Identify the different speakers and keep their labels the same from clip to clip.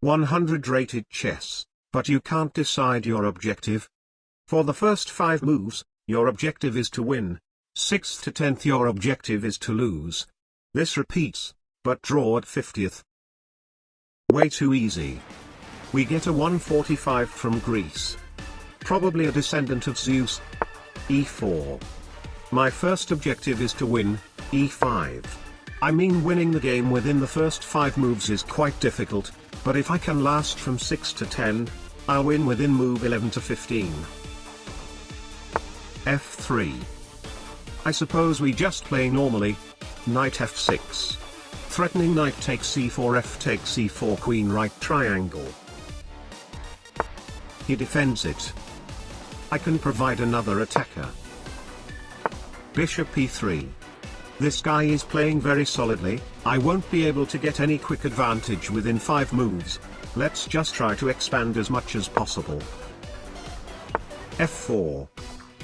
Speaker 1: 100 rated chess, but you can't decide your objective. For the first 5 moves, your objective is to win. 6th to 10th your objective is to lose. This repeats, but draw at 50th. Way too easy. We get a 145 from Greece. Probably a descendant of Zeus. e4. My first objective is to win, e5. I mean, winning the game within the first 5 moves is quite difficult, but if I can last from 6 to 10, I'll win within move 11 to 15. f3. I suppose we just play normally. Knight f6. Threatening knight takes c4, f takes c4, queen right triangle. He defends it. I can provide another attacker. Bishop e3. This guy is playing very solidly. I won't be able to get any quick advantage within 5 moves. Let's just try to expand as much as possible. f4.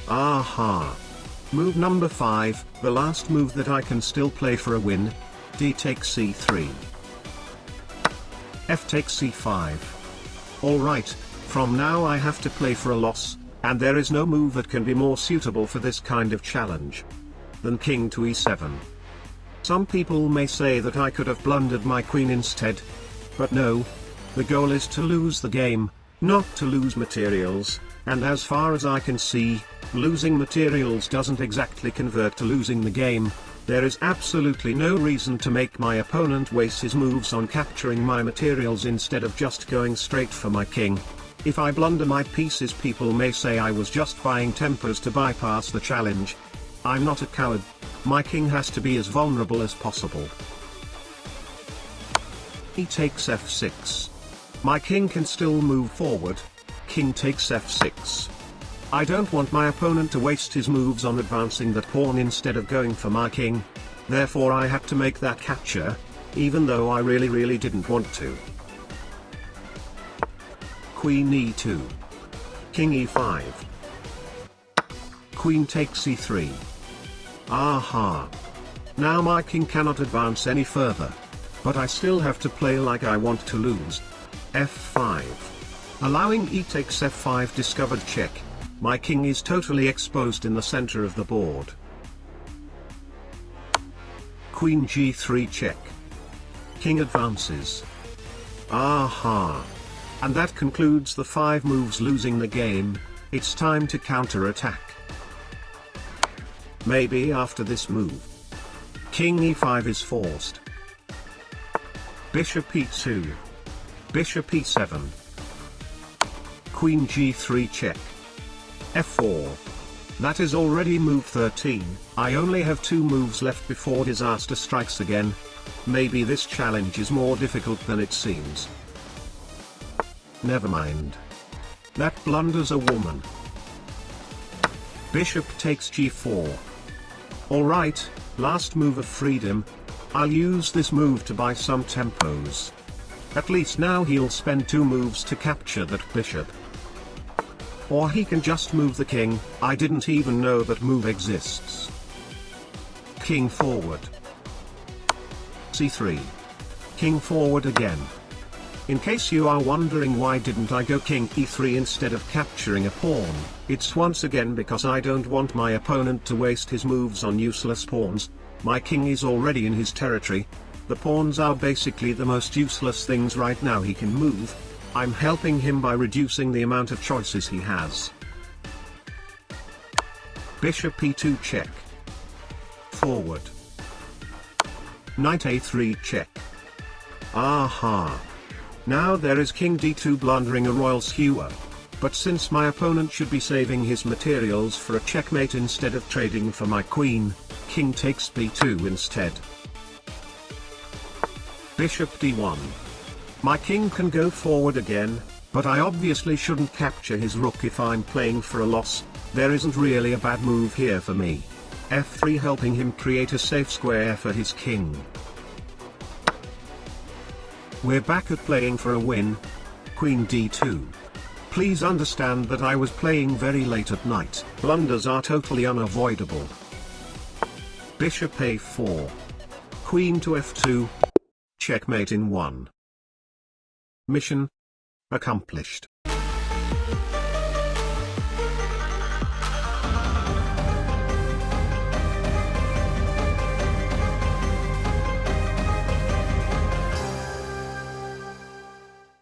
Speaker 1: Aha. Move number 5, the last move that I can still play for a win. D takes c3. F takes c5. Alright, from now I have to play for a loss, and there is no move that can be more suitable for this kind of challenge than king to e7. Some people may say that I could have blundered my queen instead. But no. The goal is to lose the game, not to lose materials, and as far as I can see, losing materials doesn't exactly convert to losing the game. There is absolutely no reason to make my opponent waste his moves on capturing my materials instead of just going straight for my king. If I blunder my pieces, people may say I was just buying tempers to bypass the challenge. I'm not a coward. My king has to be as vulnerable as possible. He takes f6. My king can still move forward. King takes f6. I don't want my opponent to waste his moves on advancing that pawn instead of going for my king. Therefore I had to make that capture, even though I really didn't want to. Queen e2. King e5. Queen takes e3. Aha. Now my king cannot advance any further. But I still have to play like I want to lose. f5. Allowing e takes f5 discovered check. My king is totally exposed in the center of the board. Queen g3 check. King advances. Aha. And that concludes the 5 moves losing the game. It's time to counter-attack. Maybe after this move. King e5 is forced. Bishop e2. Bishop e7. Queen g3 check. f4. That is already move 13, I only have 2 moves left before disaster strikes again. Maybe this challenge is more difficult than it seems. Never mind. That blunders a woman. Bishop takes g4. Alright, last move of freedom. I'll use this move to buy some tempos. At least now he'll spend 2 moves to capture that bishop. Or he can just move the king. I didn't even know that move exists. King forward. c3. King forward again. In case you are wondering why didn't I go king e3 instead of capturing a pawn, it's once again because I don't want my opponent to waste his moves on useless pawns. My king is already in his territory. The pawns are basically the most useless things right now he can move. I'm helping him by reducing the amount of choices he has. Bishop e2 check. Forward. Knight a3 check. Aha. Now there is king d2 blundering a royal skewer. But since my opponent should be saving his materials for a checkmate instead of trading for my queen, king takes b2 instead. Bishop d1. My king can go forward again, but I obviously shouldn't capture his rook if I'm playing for a loss. There isn't really a bad move here for me. f3 helping him create a safe square for his king. We're back at playing for a win. Queen d2. Please understand that I was playing very late at night. Blunders are totally unavoidable. Bishop a4. Queen to f2. Checkmate in 1. Mission accomplished.